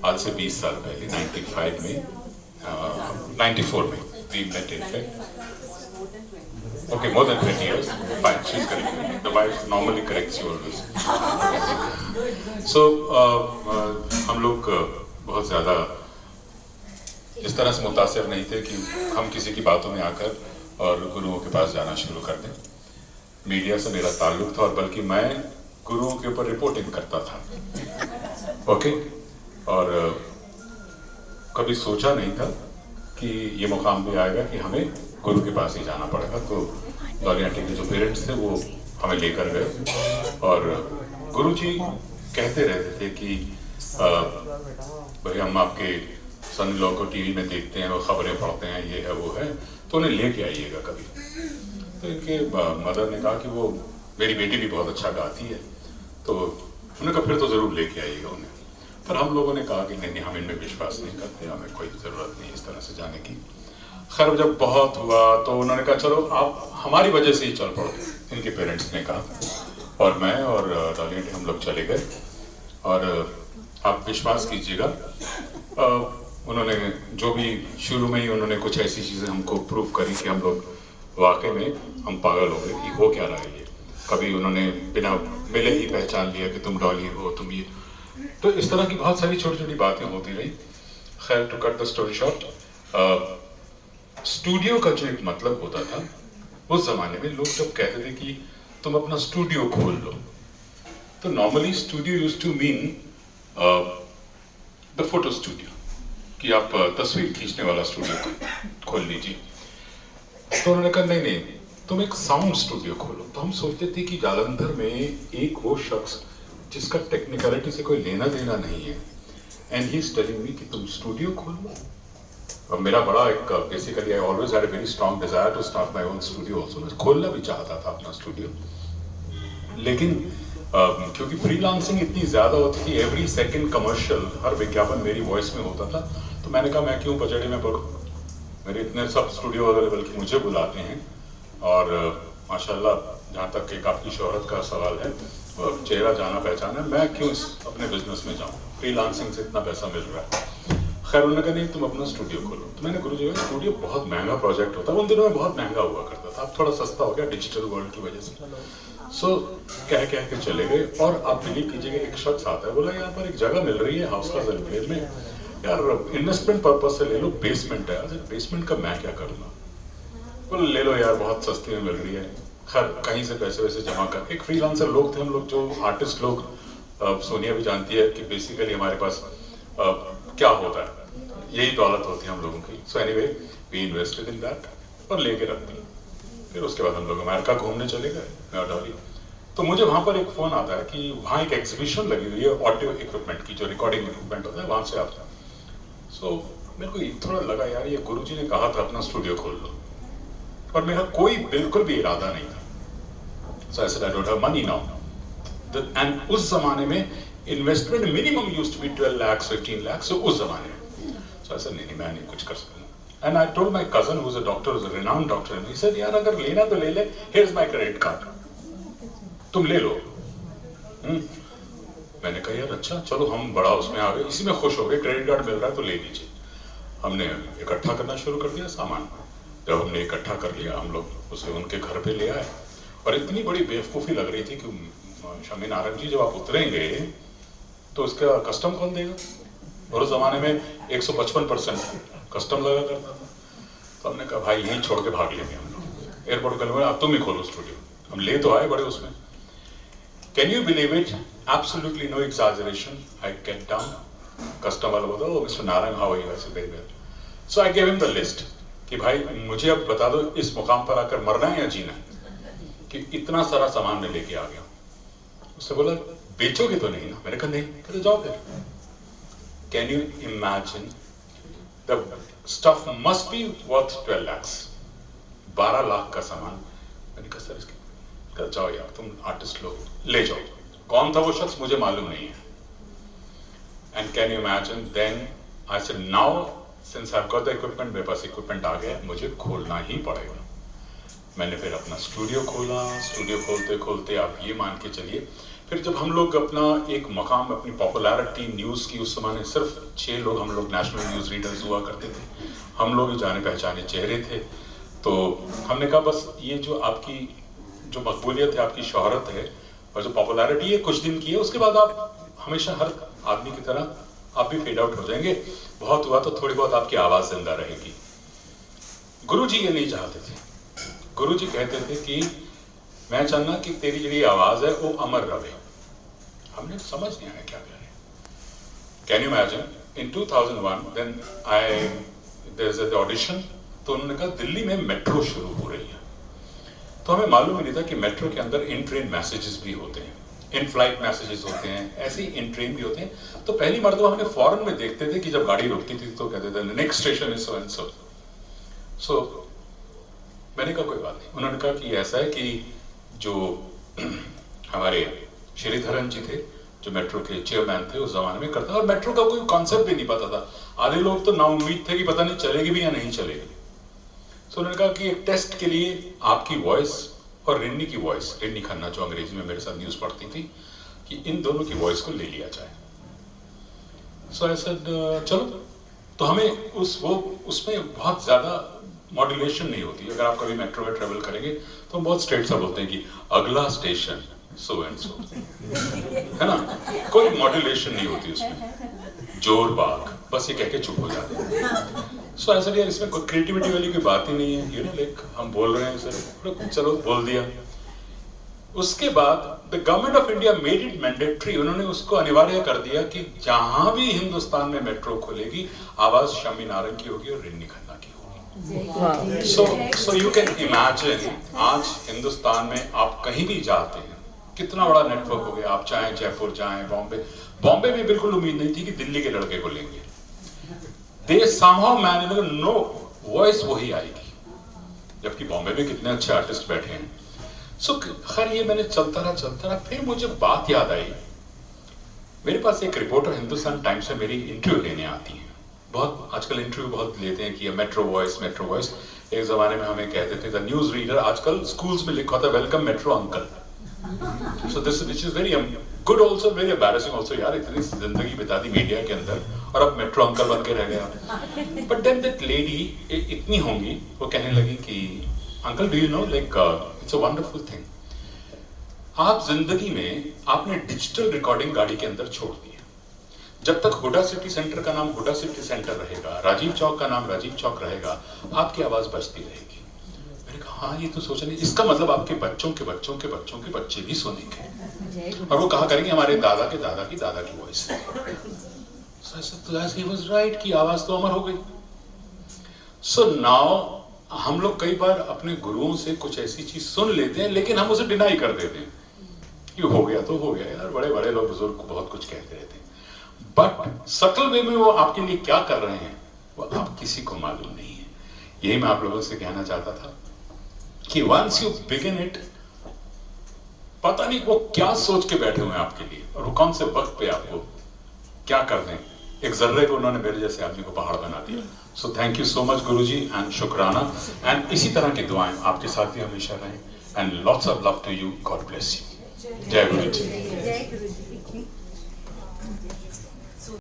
आज से 20 साल पहले 95 में 94 में we met in fact. Okay, more than 20 years. Fine, she's correct. The wife normally corrects you always. So हम लोग बहुत ज़्यादा इस तरह से मुतासिर नहीं थे कि हम किसी की बातों में आकर और गुरुओं के पास जाना शुरू कर दें। मीडिया से मेरा ताल्लुक था और बल्कि मैं गुरुओं के ऊपर रिपोर्टिंग करता था। ओके, और कभी सोचा नहीं था कि ये मुकाम भी आएगा कि हमें गुरु के पास ही जाना पड़ेगा। तो डॉली आंटी के जो पेरेंट्स थे वो हमें लेकर गए और गुरु जी कहते रहते थे कि भाई हम आपके सन लोग को टीवी में देखते हैं, वो खबरें पढ़ते हैं, ये है वो है, तो उन्हें लेके आइएगा कभी। तो इनके मदर ने कहा कि वो मेरी बेटी भी बहुत अच्छा गाती है, तो उन्होंने कहा फिर तो ज़रूर लेके आइएगा उन्हें। पर हम लोगों ने कहा कि नहीं, हम इनमें विश्वास नहीं करते, हमें कोई ज़रूरत नहीं इस तरह से जाने की। खैर जब बहुत हुआ तो उन्होंने कहा चलो आप हमारी वजह से ही चल पड़ो, इनके पेरेंट्स ने कहा। और मैं और डॉली आंटी हम लोग चले गए और आप विश्वास कीजिएगा उन्होंने जो भी शुरू में ही उन्होंने कुछ ऐसी चीज़ें हमको प्रूव करी कि हम लोग वाकई में हम पागल हो गए कि हो क्या रहा है ये। कभी उन्होंने बिना मिले ही पहचान लिया कि तुम डॉली हो, तुम ये। तो इस तरह की बहुत सारी छोटी छोटी बातें होती रही। खैर to cut the story short, studio का जो एक मतलब होता था उस जमाने में, लोग जब कहते थे कि तुम अपना स्टूडियो खोल लो, तो normally studio used to mean the photo studio, कि आप तस्वीर खींचने वाला स्टूडियो खोल लीजिए। तो उन्होंने कहा नहीं नहीं, तुम एक साउंड स्टूडियो खोलो। तो हम सोचते थे कि जालंधर में एक वो शख्स जिसका टेक्निकलिटी से कोई लेना देना नहीं है, and he is telling me कि तुम स्टूडियो खोलो। और मेरा बड़ा एक basically I always had a very strong desire to start my own studio also. मैं खोलना भी चाहता था अपना स्टूडियो, लेकिन क्योंकि फ्रीलांसिंग इतनी ज़्यादा होती थी, एवरी सेकंड कमर्शियल, हर विज्ञापन मेरी वॉइस में होता था, तो मैंने कहा मैं क्यों पचड़े में पढ़ूं। मेरे इतने सब स्टूडियो अवेलेबल कि मुझे बुलाते हैं और माशाल्लाह जहाँ तक कि आपकी शोहरत का सवाल है, चेहरा जाना पहचाना, मैं क्यों अपने बिजनेस में जाऊँ, फ्रीलांसिंग से इतना पैसा मिल रहा है। खैर उन्होंने कहा नहीं तुम अपना स्टूडियो खोलो। तो मैंने गुरु जी का स्टूडियो बहुत महंगा प्रोजेक्ट होता है, उन दिनों में बहुत महंगा हुआ करता था, अब थोड़ा सस्ता हो गया डिजिटल वर्ल्ड की वजह से। सो कह के चले गए और आप बिलीव कीजिएगा एक शख्स आता है, बोला यहाँ पर एक जगह मिल रही है हाउसला जलफेर में, यार इन्वेस्टमेंट पर्पज से ले लो, बेसमेंट है। बेसमेंट का मैं क्या करूँगा, बोले ले लो यार बहुत सस्ती में मिल रही है। खैर कहीं से पैसे वैसे जमा कर, एक फ्रीलांसर लोग थे हम लोग, जो आर्टिस्ट लोग, सोनिया भी जानती है कि बेसिकली हमारे पास क्या होता है, यही दौलत होती है हम लोगों की। So anyway we invested in that और लेके रख दी। फिर उसके बाद हम लोग अमेरिका घूमने चले गए, मैं और डॉली। तो मुझे वहाँ पर एक फ़ोन आता है कि वहाँ एक एग्जीबिशन लगी हुई है ऑडियो इक्विपमेंट की, जो रिकॉर्डिंग इक्विपमेंट होता है वहाँ से आता है। सो मेरे को थोड़ा लगा यार ये गुरुजी ने कहा था अपना स्टूडियो खोल लो, और मेरा कोई बिल्कुल भी इरादा नहीं था। So I said I don't have money now, and उस जमाने में investment minimum used to be 12 lakh 15 lakh. So उस जमाने में सो ऐसा नहीं मैं नहीं कुछ कर सकता। And I told my cousin who is a doctor, is a renowned doctor, and he said यार अगर लेना तो ले ले, here is my credit card, तुम ले लो। मैंने कहा यार अच्छा चलो, हम बड़ा उसमें आ गए, इसी में खुश हो गए, क्रेडिट कार्ड मिल रहा है तो ले लीजिए। हमने इकट्ठा करना शुरू कर दिया सामान। जब हमने इकट्ठा कर लिया, हम लोग उसे उनके घर पे ले आए, और इतनी बड़ी बेवकूफ़ी लग रही थी कि शमी नारंग जी जब आप उतरेंगे तो उसका कस्टम कौन देगा, और उस ज़माने में 155% कस्टम लगा करता था। तो हमने कहा भाई यहीं छोड़ के भाग लेंगे हम लोग। एयरपोर्ट कर बोला आप तुम ही खोलो स्टूडियो। हम ले तो आए बड़े उसमें, can you believe it, absolutely no exaggeration, I get down, custom वाला बोलता oh mister Narang how are you, I said very well. So I give him the list कि भाई मुझे अब बता दो इस मुकाम पर आकर मरना है या जीना है, कि इतना सारा सामान मैं लेके आ गया। उसने बोला बेचोगे तो नहीं ना, मैंने कहा नहीं। कहते जाओ फिर। Can you imagine, the stuff must be worth 12 lakhs, 12 lakh का सामान। मैंने कहा सर इसके, कहा जाओ यार तुम आर्टिस्ट लोग ले जाओ। कौन था वो शख्स मुझे मालूम नहीं है। And can you imagine, then I said now since I have got the equipment, मेरे पास इक्विपमेंट आ गया, मुझे खोलना ही पड़ेगा। मैंने फिर अपना स्टूडियो खोला। स्टूडियो खोलते खोलते आप ये मान के चलिए फिर जब हम लोग अपना एक मकाम, अपनी पॉपुलैरिटी न्यूज़ की, उस समय सिर्फ 6 लोग हम लोग नेशनल न्यूज़ रीडर्स हुआ करते थे, हम लोग ही जाने पहचाने चेहरे थे। तो हमने कहा बस ये जो आपकी जो मकबूलियत है, आपकी शोहरत है और जो पॉपुलैरिटी है कुछ दिन की है, उसके बाद आप हमेशा हर आदमी की तरह आप भी फेड आउट हो जाएंगे। बहुत हुआ तो थोड़ी बहुत आपकी आवाज़ जिंदा रहेगी। गुरुजी ये नहीं चाहते थे। गुरुजी कहते थे कि मैं चाहना कि तेरी जी आवाज़ है वो अमर रहे। हमने समझ नहीं आया क्या कह रहे। Can you imagine in 2001 then there is an audition, तो उन्होंने कहा दिल्ली में मेट्रो शुरू हो रही है। तो हमें मालूम ही नहीं था कि मेट्रो के अंदर इन ट्रेन मैसेजेस भी होते हैं, इन फ्लाइट मैसेजेस होते हैं, ऐसे ही इन ट्रेन भी होते हैं। तो पहली मरतबा हमने फॉरेन में देखते थे कि जब गाड़ी रुकती थी तो कहते थे next station is so and so. So मैंने कहा कोई बात नहीं। उन्होंने कहा कि ऐसा है कि जो हमारे श्रीधरन जी थे जो मेट्रो के चेयरमैन थे उस जमाने में करता, और मेट्रो का कोई कॉन्सेप्ट भी नहीं पता था। आधे लोग तो नाउम्मीद थे कि पता नहीं चलेगी भी या नहीं चलेगी। तो उन्होंने कहा कि एक टेस्ट के लिए आपकी वॉइस और रिन्नी की वॉइस, रिन्नी खन्ना जो अंग्रेजी में मेरे साथ न्यूज़ पढ़ती थी, कि इन दोनों की वॉइस को ले लिया जाए। सो ऐसा चलो, तो हमें उसमें बहुत ज़्यादा मॉड्यूलेशन नहीं होती। अगर आप कभी मेट्रो में ट्रेवल करेंगे तो हम बहुत स्ट्रेट सा बोलते हैं कि अगला स्टेशन सो एंड सो, है ना, कोई मॉड्यूलेशन नहीं होती उसमें। जोर बाग, बस ये कह के चुप हो जाते हैं। सो ऐसा यार इसमें कोई क्रिएटिविटी वाली कोई बात ही नहीं है। यू नो लाइक हम बोल रहे हैं सर, चलो बोल दिया। उसके बाद the government of India made it mandatory, उन्होंने उसको अनिवार्य कर दिया कि जहां भी हिंदुस्तान में मेट्रो खुलेगी आवाज शमी नारंग की होगी और रिन्नी खन्ना की होगी। सो यू कैन इमेजिन आज हिंदुस्तान में आप कहीं भी जाते हैं कितना बड़ा नेटवर्क हो गया। आप चाहे जयपुर जाएं, बॉम्बे में बिल्कुल उम्मीद नहीं थी कि दिल्ली के लड़के को लेंगे। They somehow manage, no voice वही आएगी, जबकि बॉम्बे में कितने अच्छे आर्टिस्ट बैठे हैं। सो खैर ये मैंने चलता रहा। फिर मुझे बात याद आई, मेरे पास एक रिपोर्टर हिंदुस्तान टाइम्स से मेरी इंटरव्यू लेने आती है। बहुत आजकल इंटरव्यू बहुत लेते हैं कि मेट्रो वॉइस। एक जमाने में हमें कहते थे द न्यूज रीडर, आजकल स्कूल्स में लिखा था welcome metro uncle. So this which is very good also, very embarrassing also. यार इतनी जिंदगी बिता दी मीडिया के अंदर और अब मेट्रो अंकल बन के रह गया। बट देन दैट लेडी इतनी होंगी, वो कहने लगी कि uncle do you know like it's a wonderful thing, आप जिंदगी में आपने डिजिटल रिकॉर्डिंग गाड़ी के अंदर छोड़ दी है। जब तक हुडा सिटी सेंटर का नाम हुडा सिटी सेंटर रहेगा, राजीव चौक का नाम राजीव चौक रहेगा, आपकी आवाज बजती रहेगी। मैंने कहा हाँ ये तो सोचा नहीं, इसका मतलब आपके बच्चों के बच्चों के बच्चों के बच्चे भी सुनेंगे और वो कहा करेंगे हमारे दादा के दादा की दादा की वॉइस है। So he was right कि आवाज तो अमर हो गई। सो नाउ हम लोग कई बार अपने गुरुओं से कुछ ऐसी चीज सुन लेते हैं लेकिन हम उसे डिनाई कर देते हैं कि हो गया तो हो गया यार, बड़े बड़े लोग बुजुर्ग बहुत कुछ कहते रहते हैं। बट सटल वे में वो आपके लिए क्या कर रहे हैं वो आप किसी को मालूम नहीं है। यही मैं आप लोगों से कहना चाहता था कि वंस यू बिगिन इट, पता नहीं वो क्या सोच के बैठे हुए हैं आपके लिए और वो कौन से वक्त पे आपको क्या कर दें। एक जर्रे को उन्होंने मेरे जैसे आदमी को पहाड़ बना दिया। So thank you so much Guruji and शुक्राना, एंड इसी तरह की दुआएं आपके साथ भी हमेशा रहें, and lots of love to you. God bless you. जय गुरु जी।